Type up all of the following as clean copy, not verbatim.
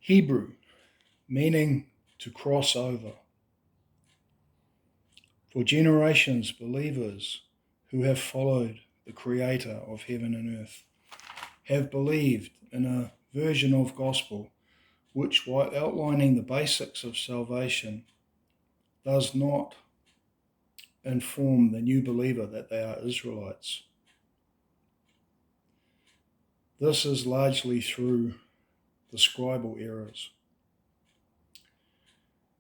Hebrew, meaning to cross over. For generations, believers who have followed the Creator of heaven and earth have believed in a version of gospel which, while outlining the basics of salvation, does not inform the new believer that they are Israelites. This is largely through the scribal errors.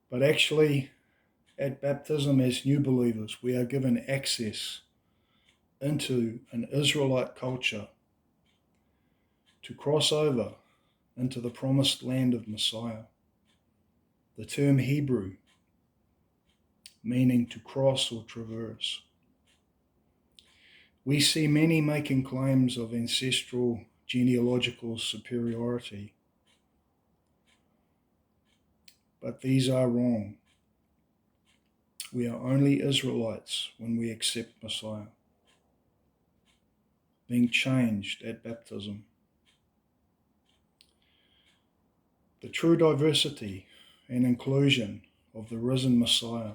But actually, at baptism as new believers, we are given access into an Israelite culture to cross over into the promised land of Messiah. The term Hebrew, meaning to cross or traverse. We see many making claims of ancestral genealogical superiority, but these are wrong. We are only Israelites when we accept Messiah, being changed at baptism. The true diversity and inclusion of the risen Messiah,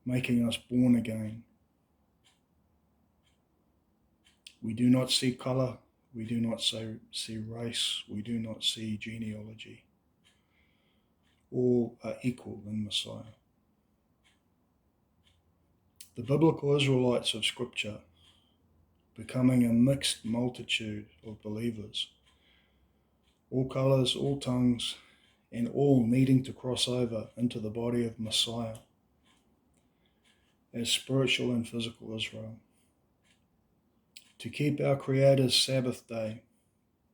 making us born again. We do not see color, we do not see race, we do not see genealogy. All are equal in Messiah. The biblical Israelites of Scripture, becoming a mixed multitude of believers, all colors, all tongues, and all needing to cross over into the body of Messiah as spiritual and physical Israel, to keep our Creator's Sabbath day,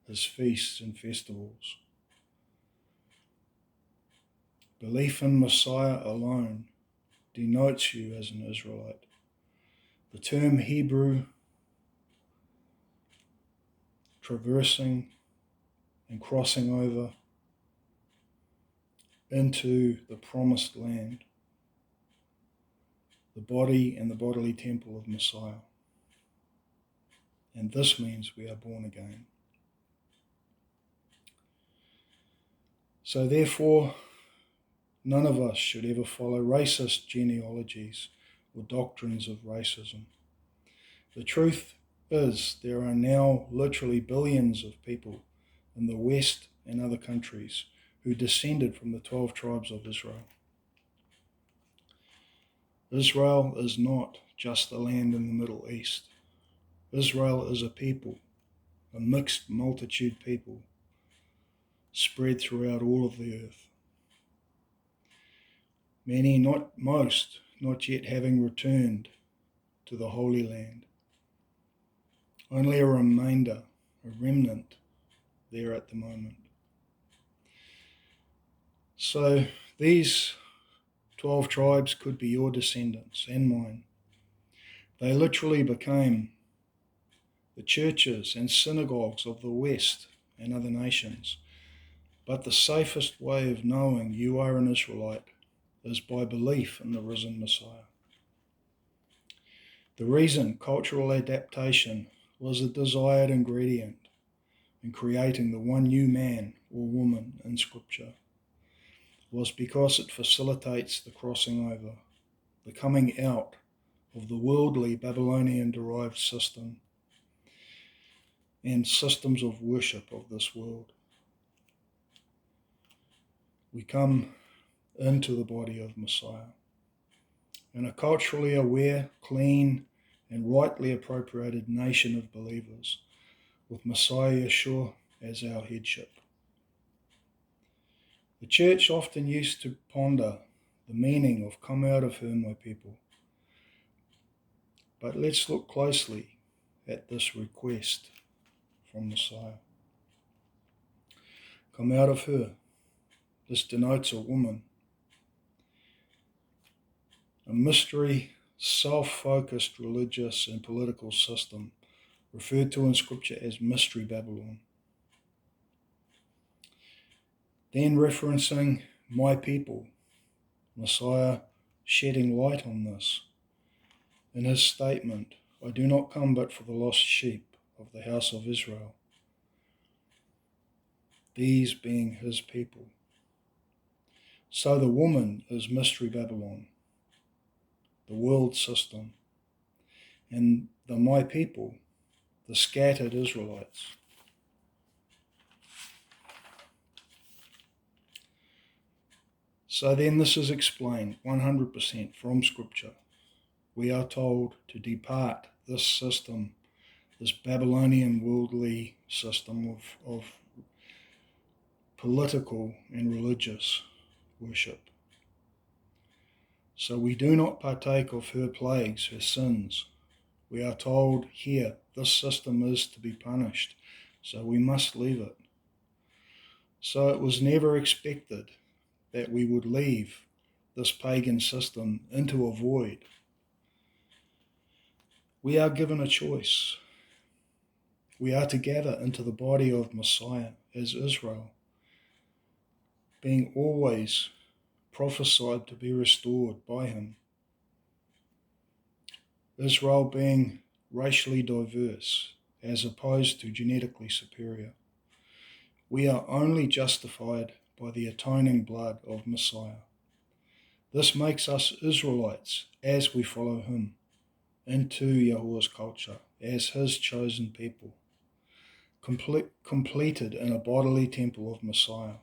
His feasts and festivals. Belief in Messiah alone denotes you as an Israelite. The term Hebrew, traversing and crossing over into the promised land, the body and the bodily temple of Messiah. And this means we are born again. So therefore, none of us should ever follow racist genealogies or doctrines of racism. The truth is, there are now literally billions of people in the West and other countries who descended from the 12 tribes of Israel. Israel is not just a land in the Middle East. Israel is a people, a mixed multitude people, spread throughout all of the earth. Many, not most, not yet having returned to the Holy Land. Only a remainder, a remnant there at the moment. So these 12 tribes could be your descendants and mine. They literally became the churches and synagogues of the West and other nations. But the safest way of knowing you are an Israelite is by belief in the risen Messiah. The reason cultural adaptation was a desired ingredient in creating the one new man or woman in Scripture was because it facilitates the crossing over, the coming out of the worldly Babylonian-derived system and systems of worship of this world. We come into the body of Messiah in a culturally aware, clean, and rightly appropriated nation of believers, with Messiah Yishrael as our headship. The church often used to ponder the meaning of "come out of her, my people." But let's look closely at this request from Messiah. Come out of her. This denotes a woman. A mystery, self-focused religious and political system referred to in Scripture as Mystery Babylon. Then referencing my people, Messiah shedding light on this in his statement, I do not come but for the lost sheep of the house of Israel. these being his people. So the woman is Mystery Babylon, the world system, and the my people, the scattered Israelites. So then this is explained 100% from Scripture. We are told to depart this system, this Babylonian worldly system of political and religious worship. So we do not partake of her plagues, her sins. We are told here this system is to be punished, so we must leave it. So it was never expected that we would leave this pagan system into a void. We are given a choice. We are to gather into the body of Messiah as Israel, being always prophesied to be restored by him. Israel being racially diverse as opposed to genetically superior. We are only justified by the atoning blood of Messiah. This makes us Israelites as we follow him into Yahuwah's culture as his chosen people, completed in a bodily temple of Messiah,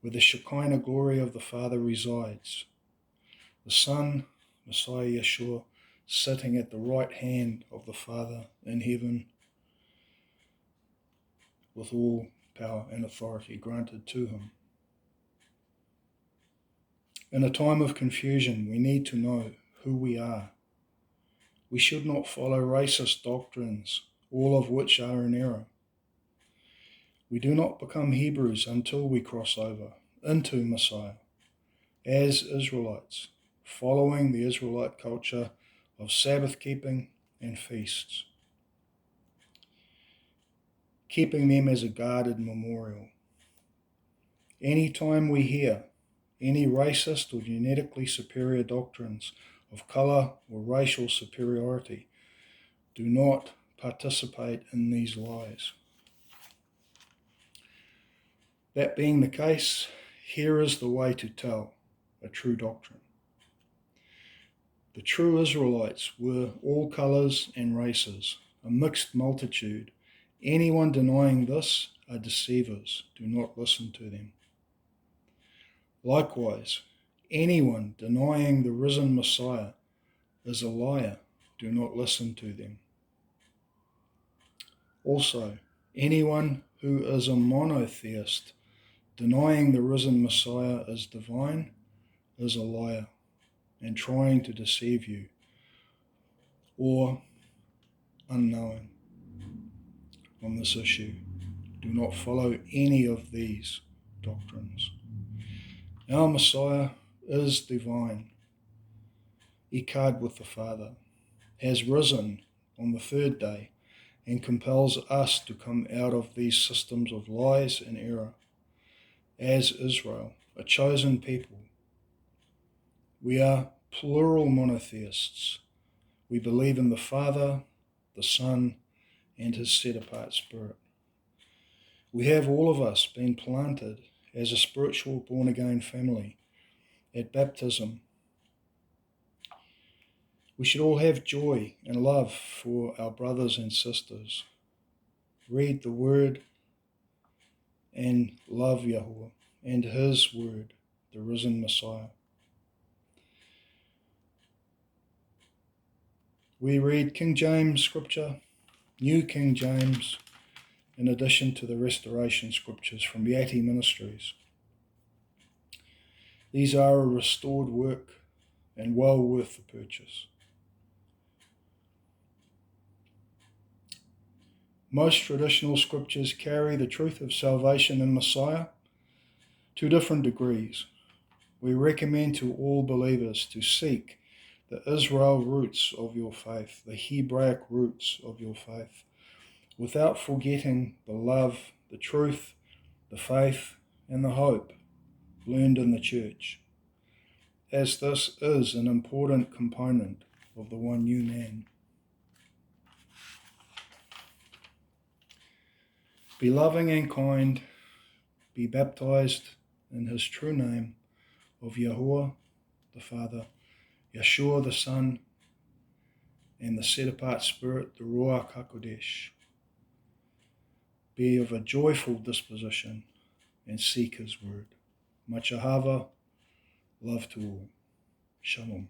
where the Shekinah glory of the Father resides. The Son, Messiah Yeshua, sitting at the right hand of the Father in heaven, with all power and authority granted to him. In a time of confusion, we need to know who we are. We should not follow racist doctrines, all of which are in error. We do not become Hebrews until we cross over into Messiah as Israelites, following the Israelite culture of Sabbath keeping and feasts, keeping them as a guarded memorial. Any time we hear any racist or genetically superior doctrines of color or racial superiority, do not participate in these lies. That being the case, here is the way to tell a true doctrine. The true Israelites were all colors and races, a mixed multitude. Anyone denying this are deceivers. Do not listen to them. Likewise, anyone denying the risen Messiah is a liar. Do not listen to them. Also, anyone who is a monotheist, denying the risen Messiah is divine, is a liar and trying to deceive you, or unknowing on this issue. Do not follow any of these doctrines. Our Messiah is divine, echad with the Father, has risen on the third day, and compels us to come out of these systems of lies and error. As Israel, a chosen people, we are plural monotheists. We believe in the Father, the Son, and his set-apart Spirit. We have all of us been planted as a spiritual born-again family at baptism. We should all have joy and love for our brothers and sisters. Read the Word and love Yahuwah and his Word, the risen Messiah. We read King James Scripture, New King James, in addition to the Restoration Scriptures from Yati Ministries. These are a restored work and well worth the purchase. Most traditional scriptures carry the truth of salvation in Messiah to different degrees. We recommend to all believers to seek the Israel roots of your faith, the Hebraic roots of your faith, without forgetting the love, the truth, the faith, and the hope learned in the church, as this is an important component of the one new man. Be loving and kind. Be baptized in his true name of Yahuwah the Father, Yeshua the Son, and the set-apart Spirit, the Ruach HaKodesh. Be of a joyful disposition and seek his word. Much ahava, love to all. Shalom.